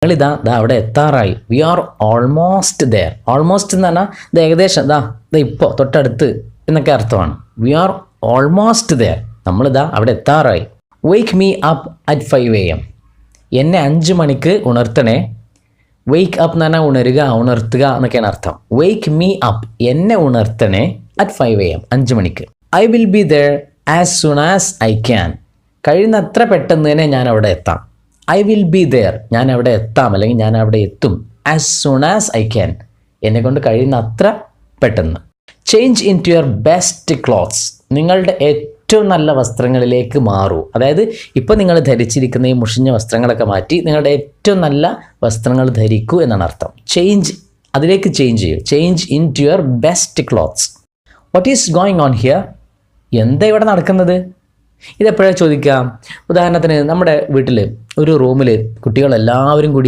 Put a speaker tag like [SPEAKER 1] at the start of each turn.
[SPEAKER 1] ഞങ്ങളിതാ അവിടെ എത്താറായി. We are almost there. Almost എന്ന് പറഞ്ഞാൽ ഇത് ഏകദേശം ഇതാ ഇപ്പോൾ തൊട്ടടുത്ത് എന്നൊക്കെ അർത്ഥമാണ്. We are almost there. നമ്മളിതാ അവിടെ എത്താറായി. Wake me up at 5 AM. എന്നെ 5 മണിക്ക് ഉണർത്തണേ. വെയ്ക്ക് അപ്പ് എന്ന് പറഞ്ഞാൽ ഉണരുക, ഉണർത്തുക എന്നൊക്കെയാണ് അർത്ഥം. വെയ്ക്ക് മീ അപ്പ്, എന്നെ ഉണർത്തണേ അറ്റ് 5 AM, 5 മണിക്ക്. I will be there as soon as I can. കഴിയുന്നത്ര പെട്ടെന്ന് തന്നെ ഞാൻ അവിടെ എത്താം. ഐ വിൽ ബി ദെയർ, ഞാൻ അവിടെ എത്താം അല്ലെങ്കിൽ ഞാൻ അവിടെ എത്തും. As soon as I can, എന്നെ കൊണ്ട് കഴിയുന്ന അത്ര പെട്ടെന്ന്. Change into your best clothes. നിങ്ങളുടെ ഏറ്റവും നല്ല വസ്ത്രങ്ങളിലേക്ക് മാറൂ. അതായത് ഇപ്പോൾ നിങ്ങൾ ധരിച്ചിരിക്കുന്ന ഈ മുഷിഞ്ഞ വസ്ത്രങ്ങളൊക്കെ മാറ്റി നിങ്ങളുടെ ഏറ്റവും നല്ല വസ്ത്രങ്ങൾ ധരിക്കൂ എന്നാണ് അർത്ഥം. ചേഞ്ച്, അതിലേക്ക് ചേഞ്ച് ചെയ്യൂ. Change into your best clothes. What is going on here? എന്താ ഇവിടെ നടക്കുന്നത്? ഇതെപ്പോഴാണ് ചോദിക്കാം? ഉദാഹരണത്തിന് നമ്മുടെ വീട്ടിൽ ഒരു റൂമിൽ കുട്ടികളെല്ലാവരും കൂടി